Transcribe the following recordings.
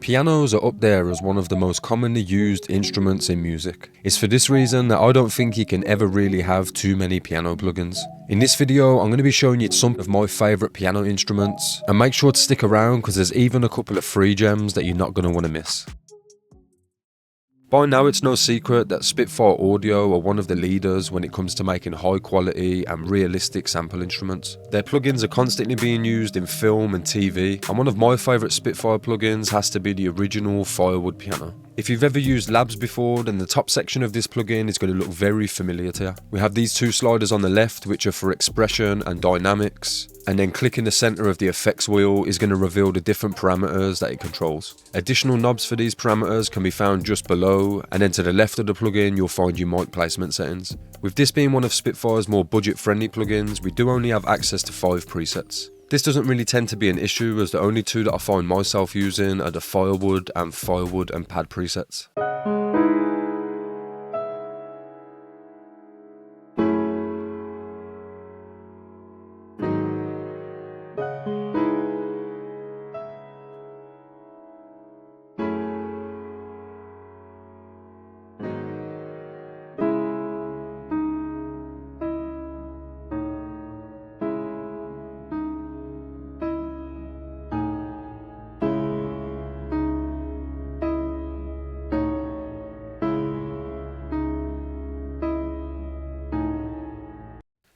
Pianos are up there as one of the most commonly used instruments in music. It's for this reason that I don't think you can ever really have too many piano plugins. In this video, I'm going to be showing you some of my favourite piano instruments, and make sure to stick around because there's even a couple of free gems that you're not going to want to miss. By now it's no secret that Spitfire Audio are one of the leaders when it comes to making high quality and realistic sample instruments. Their plugins are constantly being used in film and TV, and one of my favourite Spitfire plugins has to be the original Firewood Piano. If you've ever used Labs before, then the top section of this plugin is going to look very familiar to you. We have these two sliders on the left which are for expression and dynamics, and then clicking the center of the effects wheel is going to reveal the different parameters that it controls. Additional knobs for these parameters can be found just below, and then to the left of the plugin you'll find your mic placement settings. With this being one of Spitfire's more budget friendly plugins, we do only have access to 5 presets. This doesn't really tend to be an issue, as the only two that I find myself using are the Firewood and Pad presets.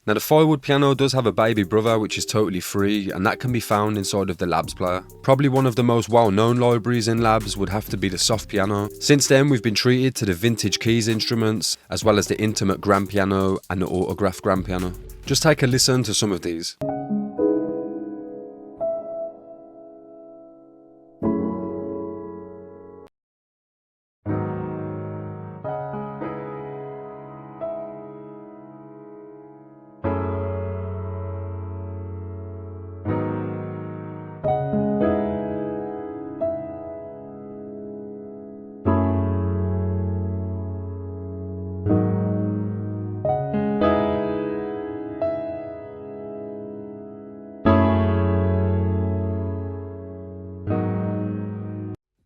Now the Firewood Piano does have a baby brother which is totally free, and that can be found inside of the Labs player. Probably one of the most well-known libraries in Labs would have to be the Soft Piano. Since then we've been treated to the vintage keys instruments, as well as the intimate grand piano and the autograph grand piano. Just take a listen to some of these.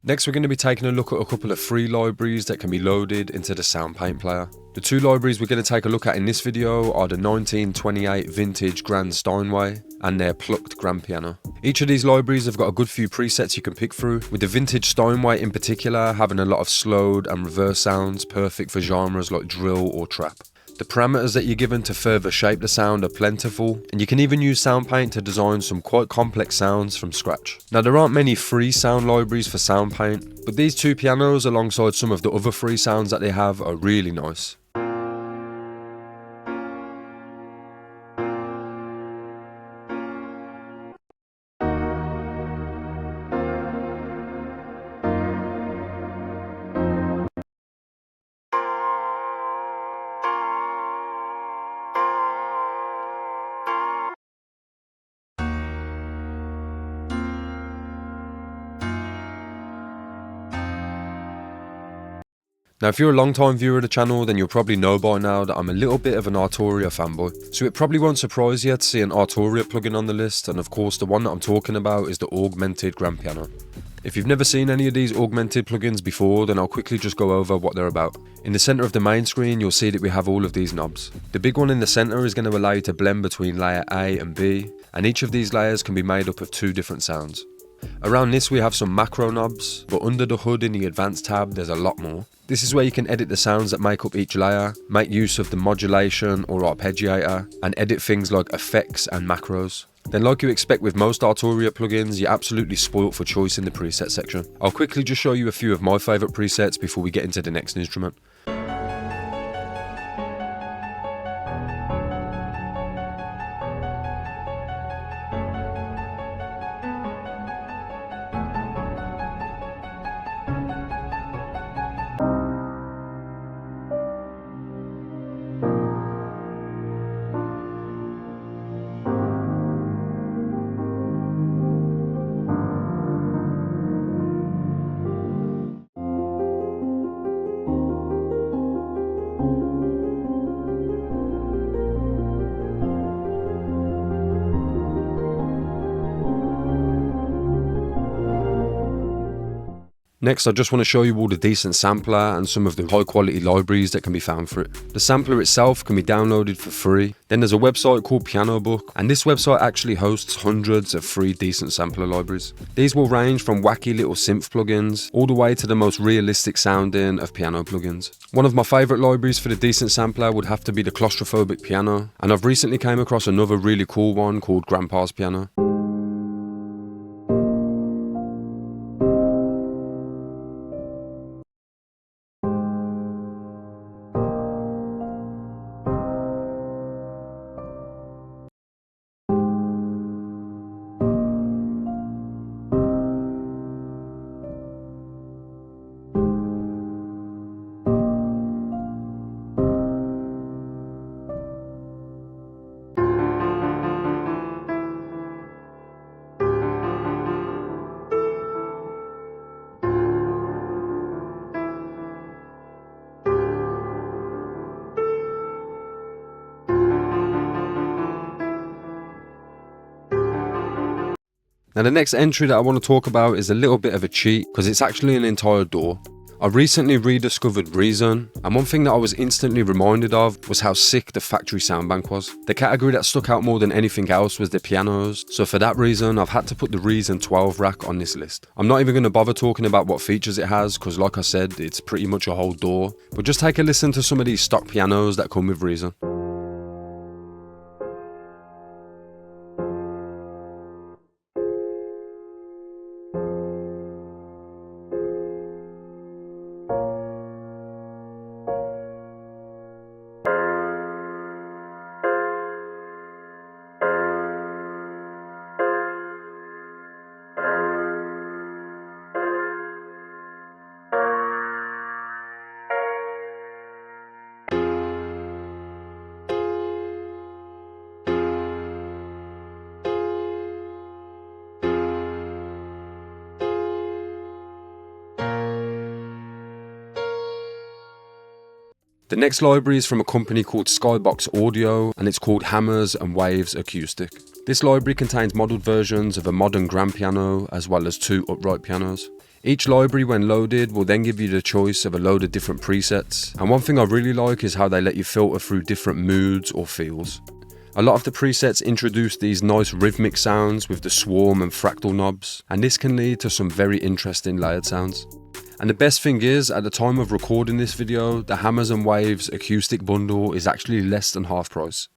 Next we're going to be taking a look at a couple of free libraries that can be loaded into the SoundPaint player. The two libraries we're going to take a look at in this video are the 1928 vintage Grand Steinway and their plucked grand piano. Each of these libraries have got a good few presets you can pick through, with the vintage Steinway in particular having a lot of slowed and reverse sounds perfect for genres like drill or trap. The parameters that you're given to further shape the sound are plentiful, and you can even use SoundPaint to design some quite complex sounds from scratch. Now there aren't many free sound libraries for SoundPaint, but these two pianos alongside some of the other free sounds that they have are really nice. Now if you're a long time viewer of the channel, then you'll probably know by now that I'm a little bit of an Arturia fanboy, so it probably won't surprise you to see an Arturia plugin on the list, and of course the one that I'm talking about is the Augmented grand piano. If you've never seen any of these Augmented plugins before, then I'll quickly just go over what they're about. In the centre of the main screen you'll see that we have all of these knobs. The big one in the centre is going to allow you to blend between layer A and B, and each of these layers can be made up of 2 different sounds. Around this we have some macro knobs, but under the hood in the advanced tab there's a lot more. This is where you can edit the sounds that make up each layer, make use of the modulation or arpeggiator, and edit things like effects and macros. Then like you expect with most Arturia plugins, you're absolutely spoilt for choice in the preset section. I'll quickly just show you a few of my favourite presets before we get into the next instrument. Next, I just want to show you all the decent sampler and some of the high quality libraries that can be found for it. The sampler itself can be downloaded for free. Then there's a website called Piano Book, and this website actually hosts hundreds of free decent sampler libraries. These will range from wacky little synth plugins all the way to the most realistic sounding of piano plugins. One of my favourite libraries for the decent sampler would have to be the Claustrophobic Piano, and I've recently came across another really cool one called Grandpa's Piano. Now the next entry that I want to talk about is a little bit of a cheat because it's actually an entire door. I recently rediscovered Reason, and one thing that I was instantly reminded of was how sick the factory sound bank was. The category that stuck out more than anything else was the pianos, so for that reason I've had to put the Reason 12 rack on this list. I'm not even going to bother talking about what features it has because like I said, it's pretty much a whole door, but just take a listen to some of these stock pianos that come with Reason. The next library is from a company called Skybox Audio, and it's called Hammers and Waves Acoustic. This library contains modelled versions of a modern grand piano as well as 2 upright pianos. Each library, when loaded, will then give you the choice of a load of different presets, and one thing I really like is how they let you filter through different moods or feels. A lot of the presets introduce these nice rhythmic sounds with the swarm and fractal knobs, and this can lead to some very interesting layered sounds. And the best thing is, at the time of recording this video, the Hammers and Waves acoustic bundle is actually less than half price.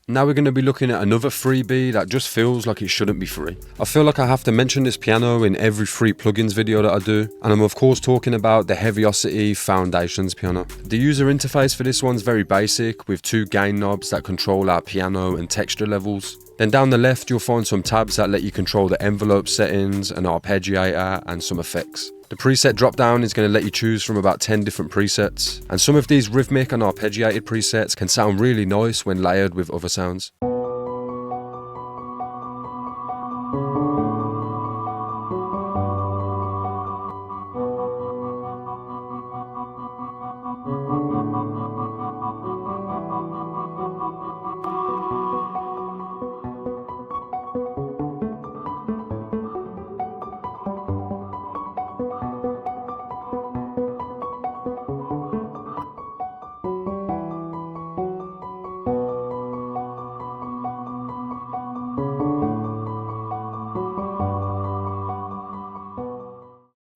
Now we're going to be looking at another freebie that just feels like it shouldn't be free. I feel like I have to mention this piano in every free plugins video that I do, and I'm of course talking about the Heaviosity Foundations piano. The user interface for this one's very basic, with 2 gain knobs that control our piano and texture levels. Then down the left you'll find some tabs that let you control the envelope settings, an arpeggiator and some effects. The preset drop down is going to let you choose from about 10 different presets, and some of these rhythmic and arpeggiated presets can sound really nice when layered with other sounds.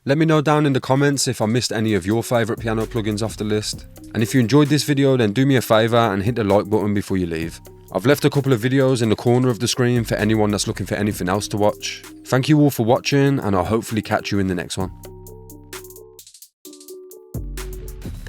Let me know down in the comments if I missed any of your favourite piano plugins off the list. And if you enjoyed this video, then do me a favour and hit the like button before you leave. I've left a couple of videos in the corner of the screen for anyone that's looking for anything else to watch. Thank you all for watching, and I'll hopefully catch you in the next one.